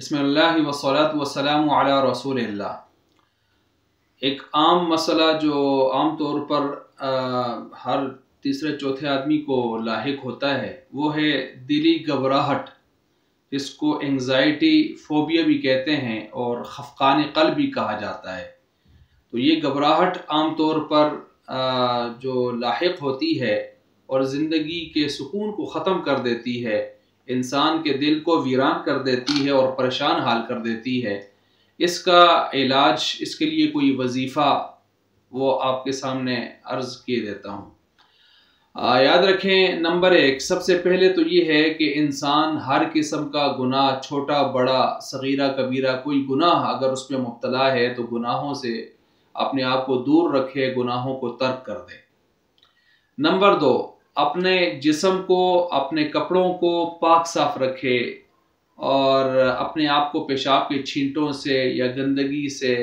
بسم اللہ والصلاة والسلام علی رسول اللہ۔ ایک عام مسئلہ جو عام طور پر ہر تیسرے چوتھے آدمی کو لاحق ہوتا ہے وہ ہے دلی گھبراہٹ، جس کو انگزائٹی فوبیا بھی کہتے ہیں اور خفقان قلب بھی کہا جاتا ہے۔ تو یہ گھبراہٹ عام طور پر جو لاحق ہوتی ہے اور زندگی کے سکون کو ختم کر دیتی ہے، انسان کے دل کو ویران کر دیتی ہے اور پریشان حال کر دیتی ہے۔ اس کا علاج، اس کے لیے کوئی وظیفہ وہ آپ کے سامنے عرض کیے دیتا ہوں۔ یاد رکھیں، نمبر 1 سب سے پہلے تو یہ ہے کہ انسان ہر قسم کا گناہ، چھوٹا بڑا صغیرہ کبیرہ، کوئی گناہ اگر اس میں مبتلا ہے تو گناہوں سے اپنے آپ کو دور رکھے، گناہوں کو ترک کر دے۔ نمبر 2 اپنے جسم کو، اپنے کپڑوں کو پاک صاف رکھے اور اپنے آپ کو پیشاب کے چھینٹوں سے یا گندگی سے،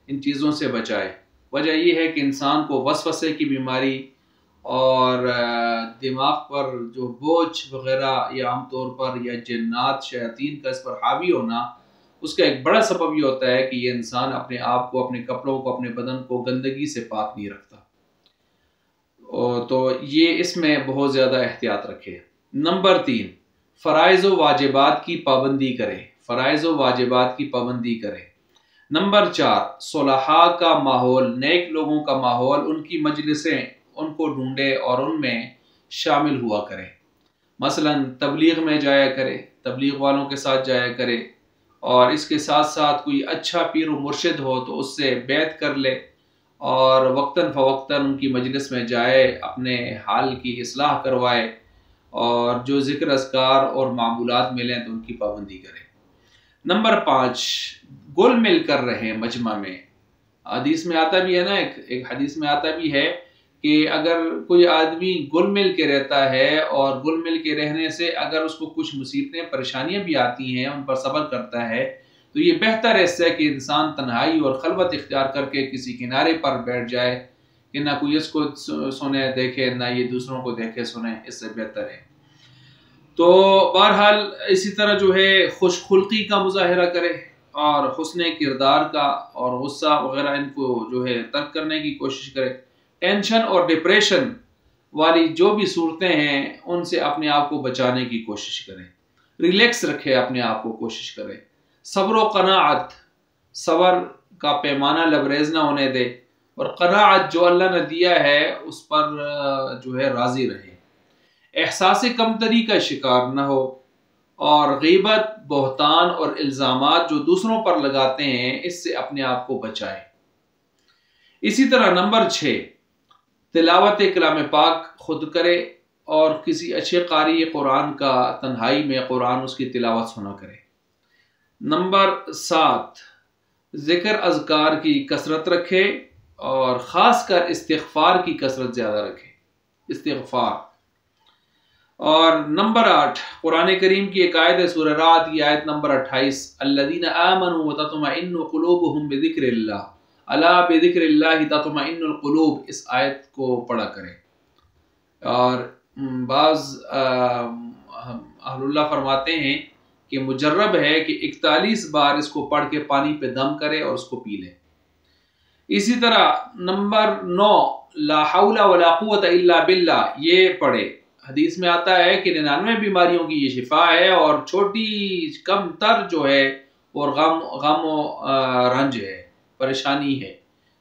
ان چیزوں سے بچائے۔ وجہ یہ ہے کہ انسان کو وسوسے کی بیماری اور دماغ پر جو بوجھ وغیرہ یا عام طور پر یا جنات شیاطین کا اس پر حاوی ہونا، اس کا ایک بڑا سبب یہ ہوتا ہے کہ یہ انسان اپنے آپ کو، اپنے کپڑوں کو، اپنے بدن کو گندگی سے پاک نہیں رکھتا۔ تو یہ اس میں بہت زیادہ احتیاط رکھے۔ نمبر 3 فرائض و واجبات کی پابندی کرے، فرائض و واجبات کی پابندی کرے۔ نمبر 4 صلحاء کا ماحول، نیک لوگوں کا ماحول، ان کی مجلسیں، ان کو ڈھونڈے اور ان میں شامل ہوا کرے۔ مثلا تبلیغ میں جایا کرے، تبلیغ والوں کے ساتھ جایا کرے، اور اس کے ساتھ ساتھ کوئی اچھا پیر و مرشد ہو تو اس سے بیعت کر لے اور وقتاً فوقتاً ان کی مجلس میں جائے، اپنے حال کی اصلاح کروائے، اور جو ذکر اذکار اور معمولات ملیں تو ان کی پابندی کرے۔ نمبر 5 گل مل کر رہے مجمع میں۔ حدیث میں آتا بھی ہے نا، ایک حدیث میں آتا بھی ہے کہ اگر کوئی آدمی گل مل کے رہتا ہے اور گل مل کے رہنے سے اگر اس کو کچھ مصیبتیں پریشانیاں بھی آتی ہیں، ان پر صبر کرتا ہے، تو یہ بہتر ہے اس سے کہ انسان تنہائی اور خلوت اختیار کر کے کسی کنارے پر بیٹھ جائے کہ نہ کوئی اس کو سنے دیکھے، نہ یہ دوسروں کو دیکھے سنے، اس سے بہتر ہے۔ تو بہرحال اسی طرح جو ہے خوش خلقی کا مظاہرہ کرے اور حسن کردار کا، اور غصہ وغیرہ ان کو جو ہے ترک کرنے کی کوشش کرے۔ ٹینشن اور ڈپریشن والی جو بھی صورتیں ہیں ان سے اپنے آپ کو بچانے کی کوشش کریں۔ ریلیکس رکھے اپنے آپ کو، کوشش کرے۔ صبر و قناعت، صبر کا پیمانہ لبریز نہ ہونے دے، اور قناعت جو اللہ نے دیا ہے اس پر جو ہے راضی رہے۔ احساس کمتری کا شکار نہ ہو، اور غیبت، بہتان اور الزامات جو دوسروں پر لگاتے ہیں اس سے اپنے آپ کو بچائے۔ اسی طرح نمبر 6 تلاوت کلام پاک خود کرے اور کسی اچھے قاری قرآن کا تنہائی میں قرآن اس کی تلاوت سنا کرے۔ نمبر 7 ذکر اذکار کی کثرت رکھے اور خاص کر استغفار کی کثرت زیادہ رکھے، استغفار۔ اور نمبر 8 قرآن کریم کی ایک آیت ہے، سورہ رعد کی آیت نمبر 28، الذین آمنوا وتطمئن قلوبهم بذکر اللہ، الا بذکر اللہ تطمئن القلوب، اس آیت کو پڑھا کریں۔ اور بعض اہل اللہ فرماتے ہیں کہ مجرب ہے کہ 41 بار اس کو پڑھ کے پانی پہ دم کرے اور اس کو پی لے۔ اسی طرح نمبر 9 لا حول ولا قوت الا باللہ، یہ پڑھے۔ حدیث میں آتا ہے کہ 99 بیماریوں کی یہ شفا ہے، اور چھوٹی کم تر جو ہے اور غم و رنج ہے، پریشانی ہے،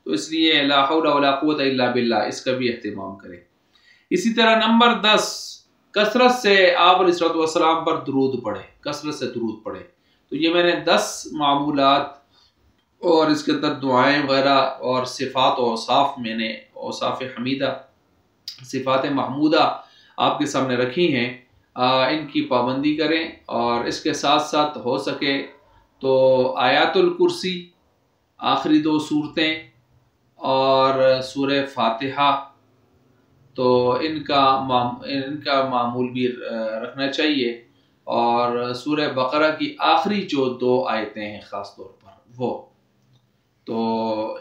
تو اس لیے لا حول ولا قوت الا باللہ، اس کا بھی اہتمام کرے۔ اسی طرح نمبر 10 کثرت سے آپ علیہ الصلوۃ والسلام پر درود پڑھے، کثرت سے درود پڑھے۔ تو یہ میں نے 10 معمولات اور اس کے اندر دعائیں وغیرہ اور صفات و اوصاف، میں نے اوصاف حمیدہ، صفات محمودہ آپ کے سامنے رکھی ہیں، ان کی پابندی کریں۔ اور اس کے ساتھ ساتھ ہو سکے تو آیات الکرسی، آخری 2 صورتیں اور سورہ فاتحہ، تو ان کا معمول بھی رکھنا چاہیے، اور سورہ بقرہ کی آخری جو 2 آیتیں ہیں خاص طور پر وہ، تو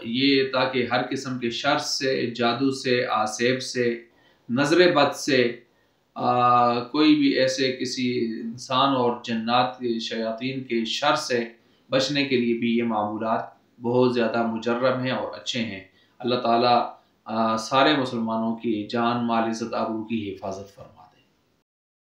یہ تاکہ ہر قسم کے شر سے، جادو سے، آسیب سے، نظر بد سے کوئی بھی ایسے کسی انسان اور جنات کے شیاطین کے شر سے بچنے کے لیے بھی یہ معمولات بہت زیادہ مجرب ہیں اور اچھے ہیں۔ اللہ تعالیٰ سارے مسلمانوں کی جان مال عزت آبرو کی حفاظت فرمائے۔